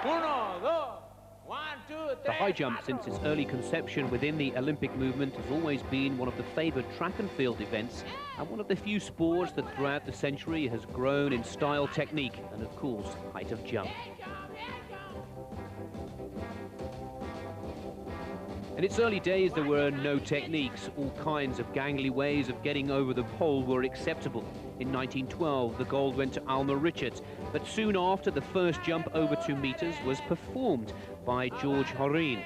Uno, dos. 1, 2, 3. The high jump, since its early conception within the Olympic movement, has always been one of the favoured track and field events, and one of the few sports that throughout the century has grown in style, technique, and of course, height of jump. In its early days, there were no techniques. All kinds of gangly ways of getting over the pole were acceptable. In 1912, the gold went to Alma Richards, but soon after, the first jump over 2 meters was performed by Chandler Hire.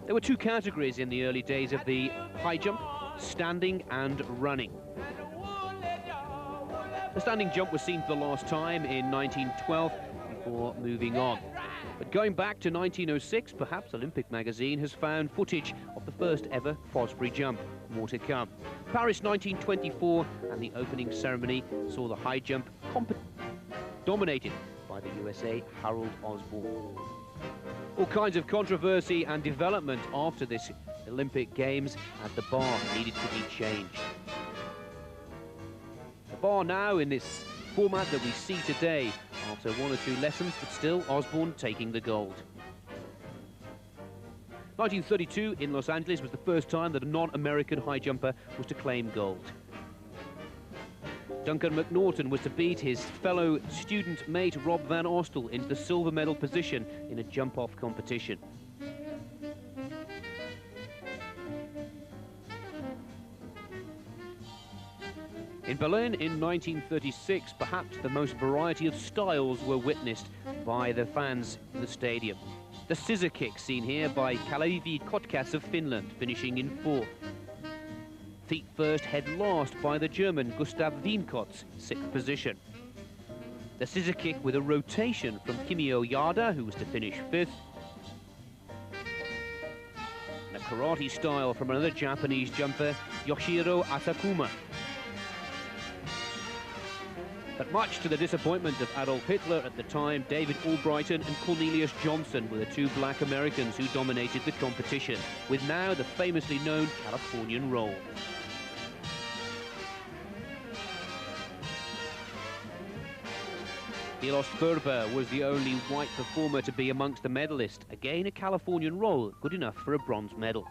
There were 2 categories in the early days of the high jump: standing and running. The standing jump was seen for the last time in 1912 before moving on. But going back to 1906, perhaps Olympic magazine has found footage of the first ever Fosbury jump. More to come. Paris 1924, and the opening ceremony saw the high jump dominated by the USA Harold Osborne. All kinds of controversy and development after this Olympic Games, as the bar needed to be changed. The bar now in this format that we see today, after 1 or 2 lessons, but still Osborne taking the gold. 1932 in Los Angeles was the first time that a non-American high jumper was to claim gold. Duncan McNaughton was to beat his fellow student mate Rob Van Arstel into the silver medal position in a jump-off competition. In Berlin in 1936, perhaps the most variety of styles were witnessed by the fans in the stadium. The scissor kick seen here by Kalevi Kotkas of Finland, finishing in 4th. Feet first, head last by the German Gustav Wienkott's 6th position. The scissor kick with a rotation from Kimio Yada, who was to finish 5th. And a karate style from another Japanese jumper, Yoshiro Asakuma. But much to the disappointment of Adolf Hitler at the time, David Albrighton and Cornelius Johnson were the 2 black Americans who dominated the competition, with now the famously known Californian roll. Milos Ferber was the only white performer to be amongst the medalists. Again, a Californian roll, good enough for a bronze medal.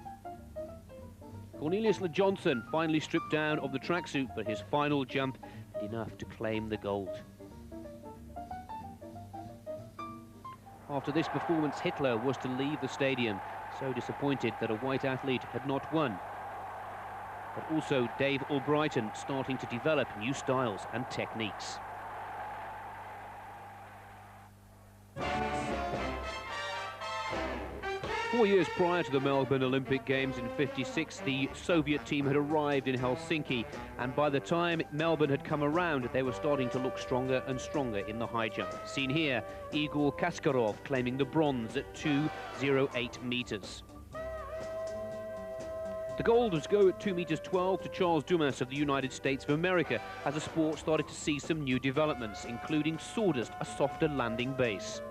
Cornelius Johnson finally stripped down of the tracksuit for his final jump, enough to claim the gold. After this performance, Hitler was to leave the stadium, so disappointed that a white athlete had not won. But also Dave Albrighton starting to develop new styles and techniques. Four years prior to the Melbourne Olympic Games in '56, the Soviet team had arrived in Helsinki, and by the time Melbourne had come around, they were starting to look stronger and stronger in the high jump. Seen here, Igor Kaskarov claiming the bronze at 2.08 meters. The gold was go at 2 meters 12 to Charles Dumas of the United States of America, as the sport started to see some new developments, including sawdust, a softer landing base.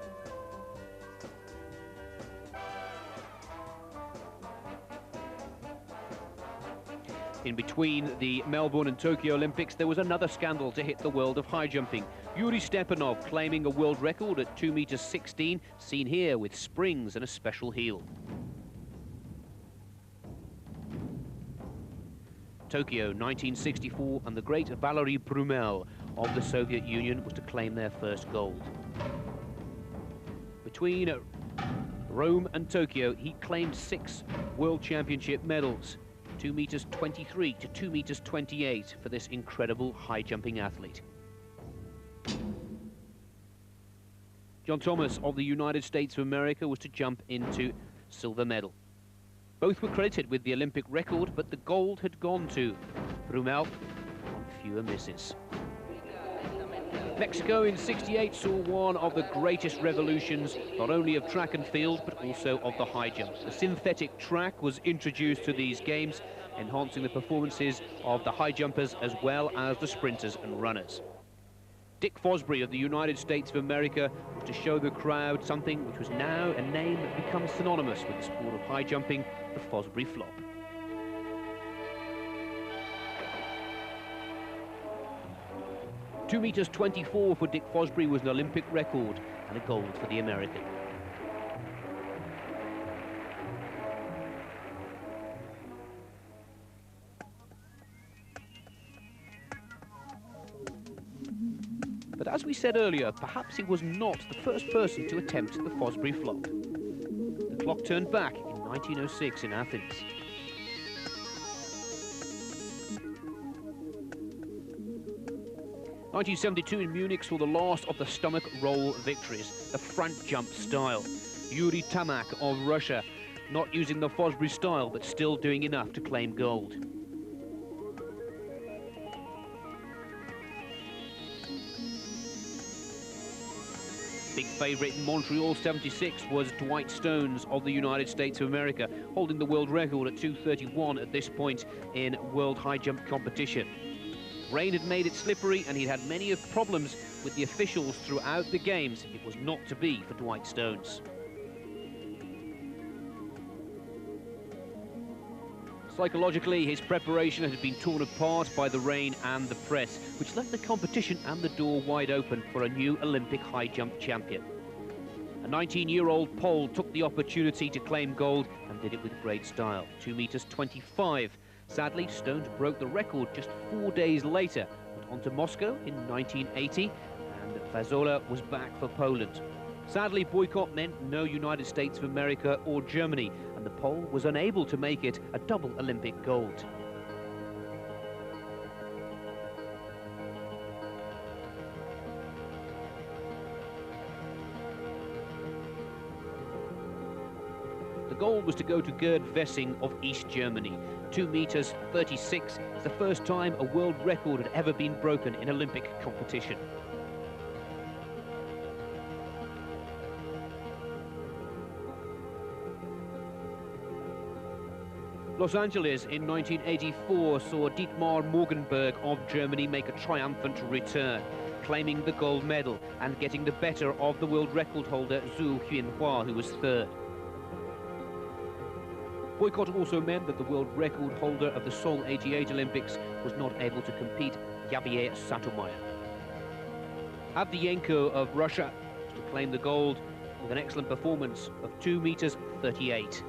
In between the Melbourne and Tokyo Olympics, there was another scandal to hit the world of high jumping. Yuri Stepanov claiming a world record at 2 meters 16, seen here with springs and a special heel. Tokyo 1964, and the great Valery Brumel of the Soviet Union was to claim their first gold. Between Rome and Tokyo, he claimed 6 World Championship medals. 2 meters 23 to 2 meters 28 for this incredible high jumping athlete. John Thomas of the United States of America was to jump into silver medal. Both were credited with the Olympic record, but the gold had gone to Brumel on fewer misses. Mexico in '68 saw one of the greatest revolutions, not only of track and field, but also of the high jump. The synthetic track was introduced to these games, enhancing the performances of the high jumpers as well as the sprinters and runners. Dick Fosbury of the United States of America was to show the crowd something which was now a name that becomes synonymous with the sport of high jumping, the Fosbury flop. 2 meters 24 for Dick Fosbury was an Olympic record and a gold for the American. But as we said earlier, perhaps he was not the first person to attempt the Fosbury flop. The clock turned back in 1906 in Athens. '72 in Munich saw the last of the stomach roll victories, the front jump style. Yuri Tamak of Russia, not using the Fosbury style, but still doing enough to claim gold. Big favourite in Montreal '76 was Dwight Stones of the United States of America, holding the world record at 2:31 at this point in world high jump competition. Rain had made it slippery and he'd had many problems with the officials throughout the games. It was not to be for Dwight Stones. Psychologically, his preparation had been torn apart by the rain and the press, which left the competition and the door wide open for a new Olympic high jump champion. A 19-year-old Pole took the opportunity to claim gold and did it with great style. 2 meters 25. Sadly, Stones broke the record just 4 days later, went on to Moscow in 1980, and Fazola was back for Poland. Sadly, boycott meant no United States of America or Germany, and the Pole was unable to make it a double Olympic gold. The gold was to go to Gerd Wessing of East Germany. 2 meters 36 is the first time a world record had ever been broken in Olympic competition. Los Angeles in 1984 saw Dietmar Morgenberg of Germany make a triumphant return, claiming the gold medal and getting the better of the world record holder Zhu Huinhua, who was third. Boycott also meant that the world record holder of the Seoul '88 Olympics was not able to compete, Javier Sotomayor. Avdiyenko of Russia was to claim the gold with an excellent performance of 2 meters 38.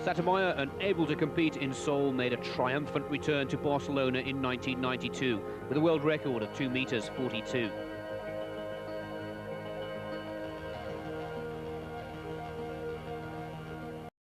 Sotomayor, unable to compete in Seoul, made a triumphant return to Barcelona in 1992 with a world record of 2 meters 42.